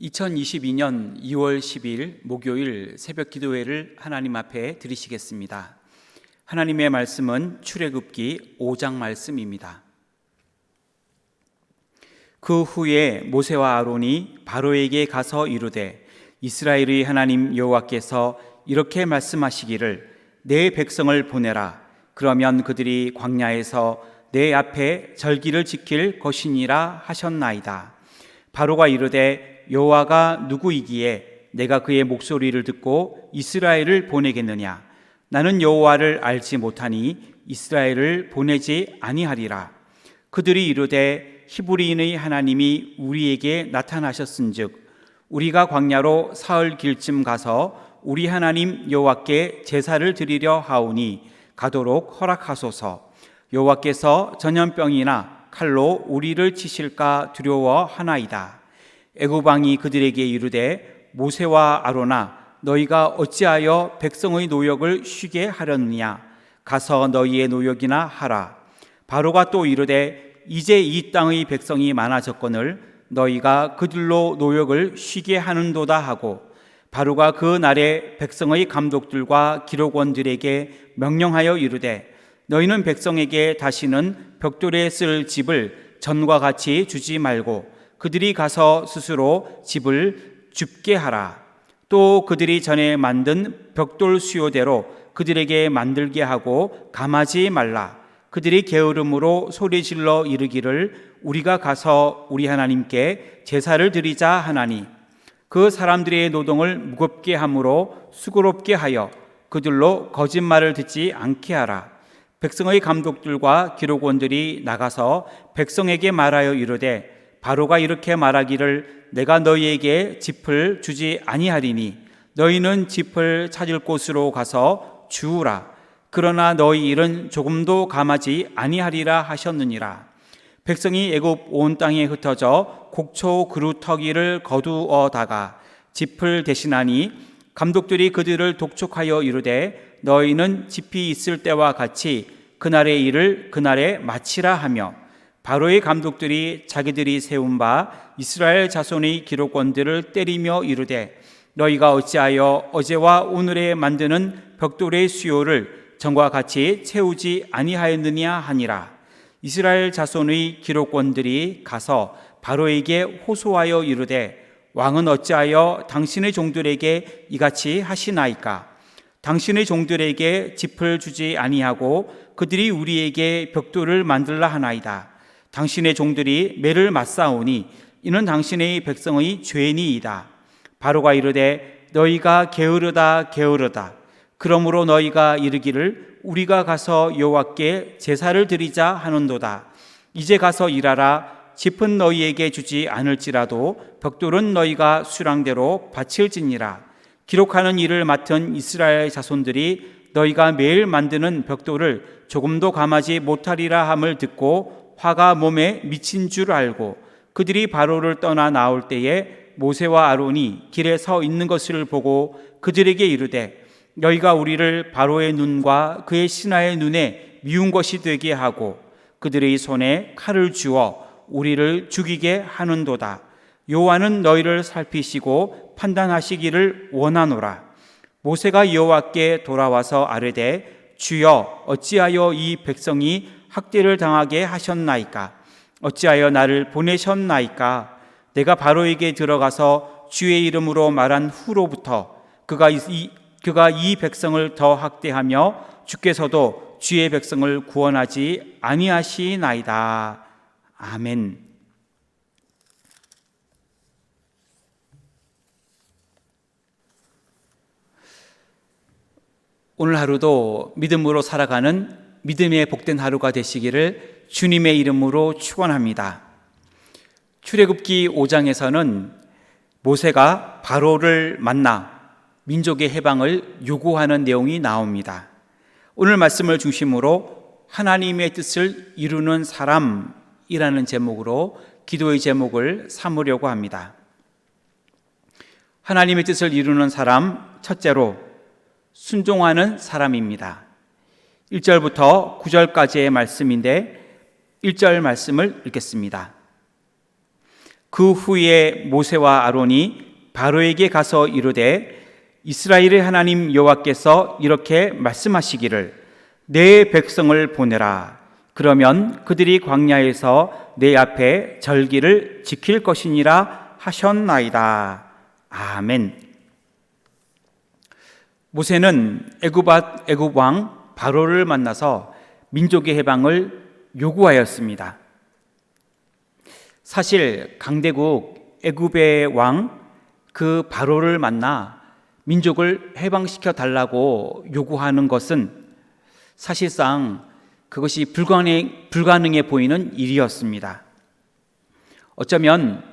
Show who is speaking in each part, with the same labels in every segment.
Speaker 1: 2022년 2월 10일 목요일 새벽 기도회를 하나님 앞에 드리시겠습니다. 하나님의 말씀은 출애굽기 5장 말씀입니다. 그 후에 모세와 아론이 바로에게 가서 이르되 이스라엘의 하나님 여호와께서 이렇게 말씀하시기를 내 백성을 보내라. 그러면 그들이 광야에서 내 앞에 절기를 지킬 것이니라 하셨나이다. 바로가 이르되 여호와가 누구이기에 내가 그의 목소리를 듣고 이스라엘을 보내겠느냐? 나는 여호와를 알지 못하니 이스라엘을 보내지 아니하리라. 그들이 이르되 히브리인의 하나님이 우리에게 나타나셨은즉 우리가 광야로 사흘 길쯤 가서 우리 하나님 여호와께 제사를 드리려 하오니 가도록 허락하소서. 여호와께서 전염병이나 칼로 우리를 치실까 두려워하나이다. 애굽 왕이 그들에게 이르되 모세와 아론아 너희가 어찌하여 백성의 노역을 쉬게 하려느냐? 가서 너희의 노역이나 하라. 바로가 또 이르되 이제 이 땅의 백성이 많아졌거늘 너희가 그들로 노역을 쉬게 하는도다 하고 바로가 그 날에 백성의 감독들과 기록원들에게 명령하여 이르되 너희는 백성에게 다시는 벽돌에 쓸 집을 전과 같이 주지 말고 그들이 가서 스스로 집을 줍게 하라. 또 그들이 전에 만든 벽돌 수요대로 그들에게 만들게 하고 감하지 말라. 그들이 게으름으로 소리질러 이르기를 우리가 가서 우리 하나님께 제사를 드리자 하나니 그 사람들의 노동을 무겁게 함으로 수고롭게 하여 그들로 거짓말을 듣지 않게 하라. 백성의 감독들과 기록원들이 나가서 백성에게 말하여 이르되 바로가 이렇게 말하기를 내가 너희에게 짚을 주지 아니하리니 너희는 짚을 찾을 곳으로 가서 주우라. 그러나 너희 일은 조금도 감하지 아니하리라 하셨느니라. 백성이 애굽 온 땅에 흩어져 곡초 그루터기를 거두어다가 짚을 대신하니 감독들이 그들을 독촉하여 이르되 너희는 짚이 있을 때와 같이 그날의 일을 그날에 마치라 하며 바로의 감독들이 자기들이 세운 바 이스라엘 자손의 기록원들을 때리며 이르되 너희가 어찌하여 어제와 오늘에 만드는 벽돌의 수요를 전과 같이 채우지 아니하였느냐 하니라. 이스라엘 자손의 기록원들이 가서 바로에게 호소하여 이르되 왕은 어찌하여 당신의 종들에게 이같이 하시나이까? 당신의 종들에게 짚을 주지 아니하고 그들이 우리에게 벽돌을 만들라 하나이다. 당신의 종들이 매를 맞사오니 이는 당신의 백성의 죄니이다. 바로가 이르되 너희가 게으르다 게으르다. 그러므로 너희가 이르기를 우리가 가서 여호와께 제사를 드리자 하는도다. 이제 가서 일하라. 짚은 너희에게 주지 않을지라도 벽돌은 너희가 수량대로 바칠지니라. 기록하는 일을 맡은 이스라엘 자손들이 너희가 매일 만드는 벽돌을 조금도 감하지 못하리라 함을 듣고 화가 몸에 미친 줄 알고 그들이 바로를 떠나 나올 때에 모세와 아론이 길에 서 있는 것을 보고 그들에게 이르되 너희가 우리를 바로의 눈과 그의 신하의 눈에 미운 것이 되게 하고 그들의 손에 칼을 주어 우리를 죽이게 하는도다. 여호와는 너희를 살피시고 판단하시기를 원하노라. 모세가 여호와께 돌아와서 아뢰되 주여 어찌하여 이 백성이 학대를 당하게 하셨나이까? 어찌하여 나를 보내셨나이까? 내가 바로에게 들어가서 주의 이름으로 말한 후로부터 그가 이 백성을 더 학대하며 주께서도 주의 백성을 구원하지 아니하시나이다. 아멘. 오늘 하루도 믿음으로 살아가는 믿음의 복된 하루가 되시기를 주님의 이름으로 축원합니다. 출애굽기 5장에서는 모세가 바로를 만나 민족의 해방을 요구하는 내용이 나옵니다. 오늘 말씀을 중심으로 하나님의 뜻을 이루는 사람이라는 제목으로 기도의 제목을 삼으려고 합니다. 하나님의 뜻을 이루는 사람, 첫째로 순종하는 사람입니다. 1절부터 9절까지의 말씀인데 1절 말씀을 읽겠습니다. 그 후에 모세와 아론이 바로에게 가서 이르되 이스라엘의 하나님 여호와께서 이렇게 말씀하시기를 내 백성을 보내라. 그러면 그들이 광야에서 내 앞에 절기를 지킬 것이니라 하셨나이다. 아멘. 모세는 애굽 왕 바로를 만나서 민족의 해방을 요구하였습니다. 사실 강대국 애굽의 왕 그 바로를 만나 민족을 해방시켜 달라고 요구하는 것은 사실상 그것이 불가능해 보이는 일이었습니다. 어쩌면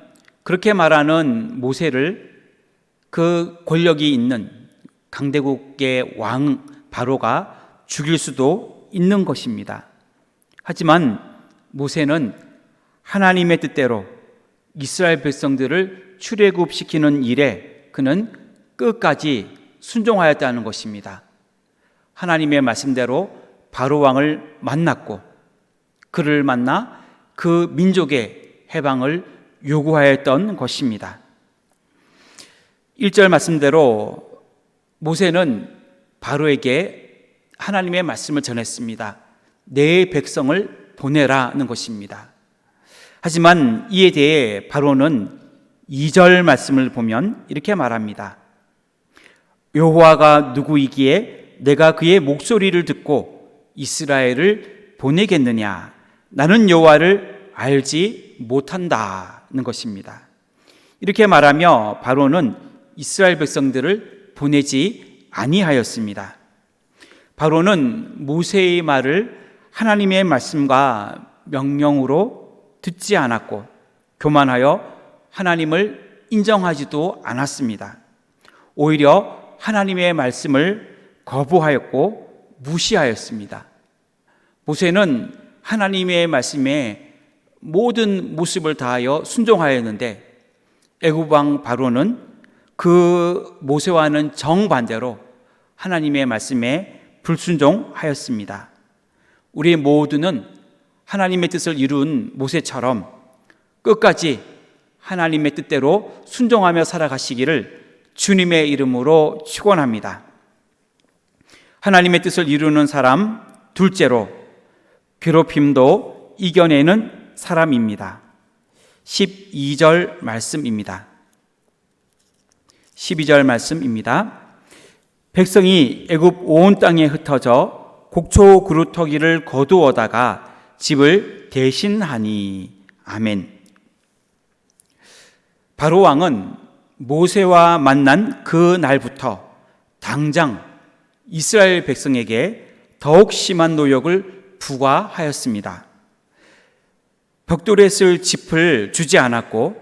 Speaker 1: 그렇게 말하는 모세를 그 권력이 있는 강대국의 왕 바로가 죽일 수도 있는 것입니다. 하지만 모세는 하나님의 뜻대로 이스라엘 백성들을 출애굽시키는 일에 그는 끝까지 순종하였다는 것입니다. 하나님의 말씀대로 바로 왕을 만났고 그를 만나 그 민족의 해방을 요구하였던 것입니다. 1절 말씀대로 모세는 바로에게 하나님의 말씀을 전했습니다. 내 백성을 보내라는 것입니다. 하지만 이에 대해 바로는 2절 말씀을 보면 이렇게 말합니다. 여호와가 누구이기에 내가 그의 목소리를 듣고 이스라엘을 보내겠느냐? 나는 여호와를 알지 못한다는 것입니다. 이렇게 말하며 바로는 이스라엘 백성들을 보내지 아니하였습니다. 바로는 모세의 말을 하나님의 말씀과 명령으로 듣지 않았고 교만하여 하나님을 인정하지도 않았습니다. 오히려 하나님의 말씀을 거부하였고 무시하였습니다. 모세는 하나님의 말씀에 모든 모습을 다하여 순종하였는데 애굽 왕 바로는 그 모세와는 정반대로 하나님의 말씀에 불순종하였습니다. 우리 모두는 하나님의 뜻을 이룬 모세처럼 끝까지 하나님의 뜻대로 순종하며 살아가시기를 주님의 이름으로 축원합니다. 하나님의 뜻을 이루는 사람, 둘째로 괴롭힘도 이겨내는 사람입니다. 12절 말씀입니다. 12절 말씀입니다. 백성이 애굽 온 땅에 흩어져 곡초 그루터기를 거두어다가 집을 대신하니. 아멘. 바로 왕은 모세와 만난 그 날부터 당장 이스라엘 백성에게 더욱 심한 노역을 부과하였습니다. 벽돌에 쓸 짚을 주지 않았고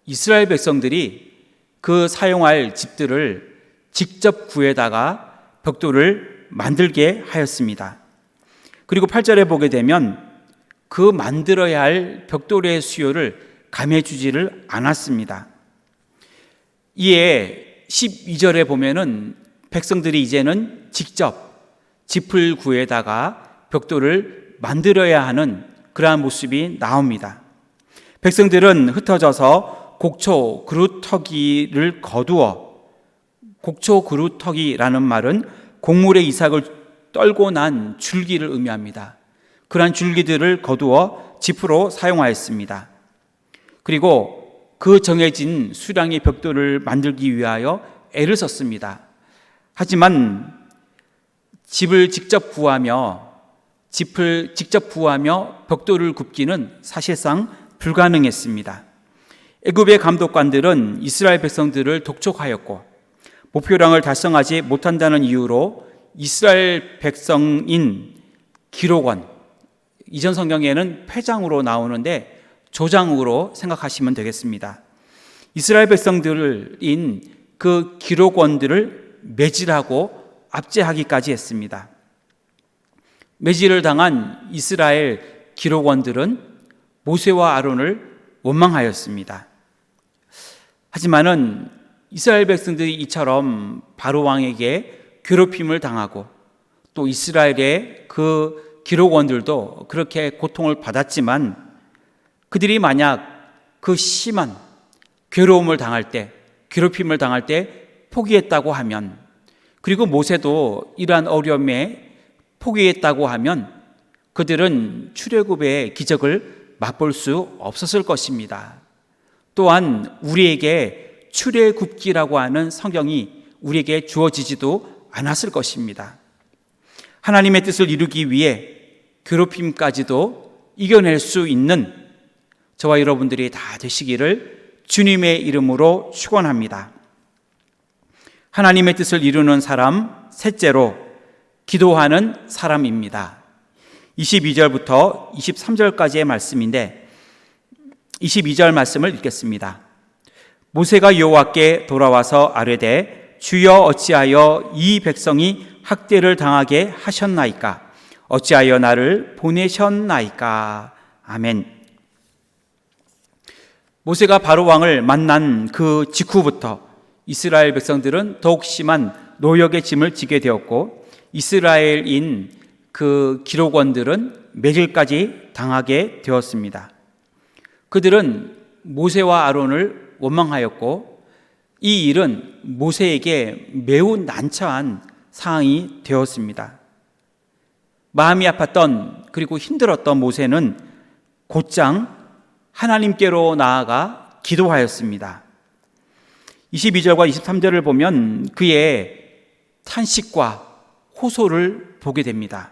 Speaker 1: 이스라엘 백성들이 그 사용할 짚들을 직접 구해다가 벽돌을 만들게 하였습니다. 그리고 8절에 보게 되면 그 만들어야 할 벽돌의 수요를 감해주지를 않았습니다. 이에 12절에 보면은 백성들이 이제는 직접 짚을 구해다가 벽돌을 만들어야 하는 그러한 모습이 나옵니다. 백성들은 흩어져서 곡초 그루터기를 거두어, 곡초 그루터기라는 말은 곡물의 이삭을 떨고 난 줄기를 의미합니다. 그러한 줄기들을 거두어 짚으로 사용하였습니다. 그리고 그 정해진 수량의 벽돌을 만들기 위하여 애를 썼습니다. 하지만 짚을 직접 구하며 벽돌을 굽기는 사실상 불가능했습니다. 애굽의 감독관들은 이스라엘 백성들을 독촉하였고 목표량을 달성하지 못한다는 이유로 이스라엘 백성인 기록원, 이전 성경에는 폐장으로 나오는데 조장으로 생각하시면 되겠습니다. 이스라엘 백성들인 그 기록원들을 매질하고 압제하기까지 했습니다. 매질을 당한 이스라엘 기록원들은 모세와 아론을 원망하였습니다. 하지만은 이스라엘 백성들이 이처럼 바로 왕에게 괴롭힘을 당하고 또 이스라엘의 그 기록원들도 그렇게 고통을 받았지만 그들이 만약 그 심한 괴로움을 당할 때, 괴롭힘을 당할 때 포기했다고 하면, 그리고 모세도 이러한 어려움에 포기했다고 하면 그들은 출애굽의 기적을 맛볼 수 없었을 것입니다. 또한 우리에게 출애굽기라고 하는 성경이 우리에게 주어지지도 않았을 것입니다. 하나님의 뜻을 이루기 위해 괴롭힘까지도 이겨낼 수 있는 저와 여러분들이 다 되시기를 주님의 이름으로 축원합니다. 하나님의 뜻을 이루는 사람, 셋째로 기도하는 사람입니다. 22절부터 23절까지의 말씀인데 22절 말씀을 읽겠습니다. 모세가 여호와께 돌아와서 아뢰되 주여 어찌하여 이 백성이 학대를 당하게 하셨나이까? 어찌하여 나를 보내셨나이까? 아멘. 모세가 바로 왕을 만난 그 직후부터 이스라엘 백성들은 더욱 심한 노역의 짐을 지게 되었고 이스라엘인 그 기록원들은 매질까지 당하게 되었습니다. 그들은 모세와 아론을 원망하였고 이 일은 모세에게 매우 난처한 상황이 되었습니다. 마음이 아팠던 그리고 힘들었던 모세는 곧장 하나님께로 나아가 기도하였습니다. 22절과 23절을 보면 그의 탄식과 호소를 보게 됩니다.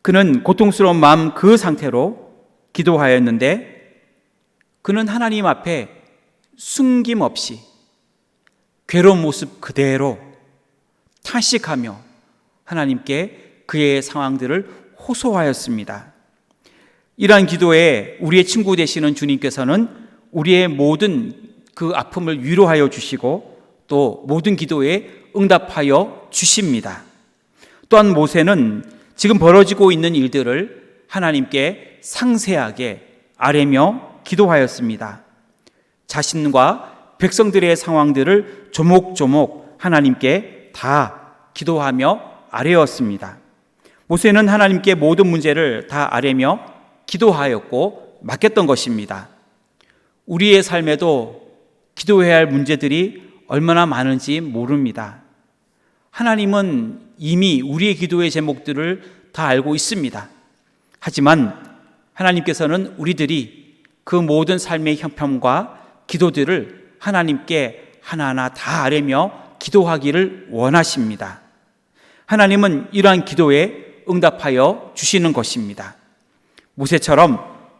Speaker 1: 그는 고통스러운 마음 그 상태로 기도하였는데 그는 하나님 앞에 숨김없이 괴로운 모습 그대로 탄식하며 하나님께 그의 상황들을 호소하였습니다. 이러한 기도에 우리의 친구 되시는 주님께서는 우리의 모든 그 아픔을 위로하여 주시고 또 모든 기도에 응답하여 주십니다. 또한 모세는 지금 벌어지고 있는 일들을 하나님께 상세하게 아뢰며 기도하였습니다. 자신과 백성들의 상황들을 조목조목 하나님께 다 기도하며 아뢰었습니다. 모세는 하나님께 모든 문제를 다 아뢰며 기도하였고 맡겼던 것입니다. 우리의 삶에도 기도해야 할 문제들이 얼마나 많은지 모릅니다. 하나님은 이미 우리의 기도의 제목들을 다 알고 있습니다. 하지만 하나님께서는 우리들이 그 모든 삶의 형편과 기도들을 하나님께 하나하나 다 아뢰며 기도하기를 원하십니다. 하나님은 이러한 기도에 응답하여 주시는 것입니다. 모세처럼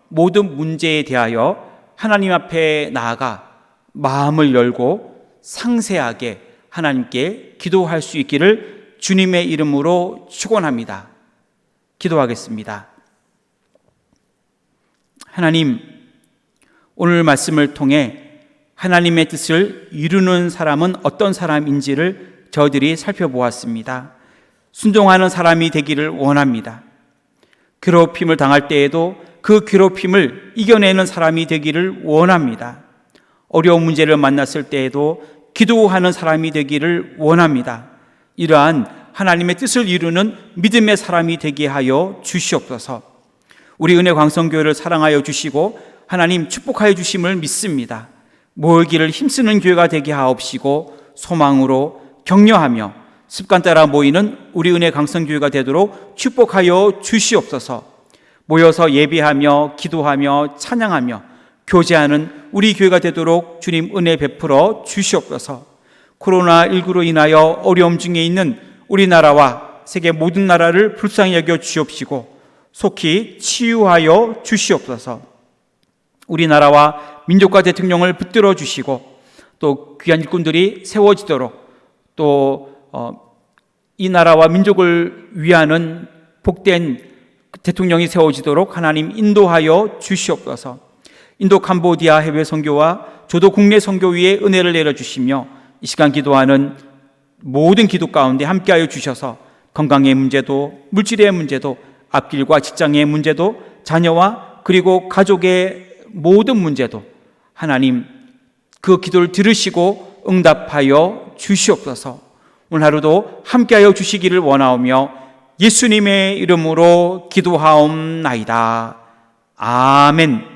Speaker 1: 모든 문제에 대하여 하나님 앞에 나아가 마음을 열고 상세하게 하나님께 기도할 수 있기를 주님의 이름으로 축원합니다. 기도하겠습니다. 하나님, 오늘 말씀을 통해 하나님의 뜻을 이루는 사람은 어떤 사람인지를 저희들이 살펴보았습니다. 순종하는 사람이 되기를 원합니다. 괴롭힘을 당할 때에도 그 괴롭힘을 이겨내는 사람이 되기를 원합니다. 어려운 문제를 만났을 때에도 기도하는 사람이 되기를 원합니다. 이러한 하나님의 뜻을 이루는 믿음의 사람이 되게 하여 주시옵소서. 우리 은혜 광성교회를 사랑하여 주시고 하나님 축복하여 주심을 믿습니다. 모이기를 힘쓰는 교회가 되게 하옵시고 소망으로 격려하며 습관 따라 모이는 우리 은혜 강성교회가 되도록 축복하여 주시옵소서. 모여서 예배하며 기도하며 찬양하며 교제하는 우리 교회가 되도록 주님 은혜 베풀어 주시옵소서. 코로나19로 인하여 어려움 중에 있는 우리나라와 세계 모든 나라를 불쌍히 여겨 주시옵시고 속히 치유하여 주시옵소서. 우리나라와 민족과 대통령을 붙들어 주시고 또 귀한 일꾼들이 세워지도록 또 이 나라와 민족을 위하는 복된 대통령이 세워지도록 하나님 인도하여 주시옵소서. 인도 캄보디아 해외 선교와 조도 국내 선교 위에 은혜를 내려주시며 이 시간 기도하는 모든 기도 가운데 함께하여 주셔서 건강의 문제도 물질의 문제도 앞길과 직장의 문제도 자녀와 그리고 가족의 모든 문제도 하나님 그 기도를 들으시고 응답하여 주시옵소서. 오늘 하루도 함께하여 주시기를 원하오며 예수님의 이름으로 기도하옵나이다. 아멘.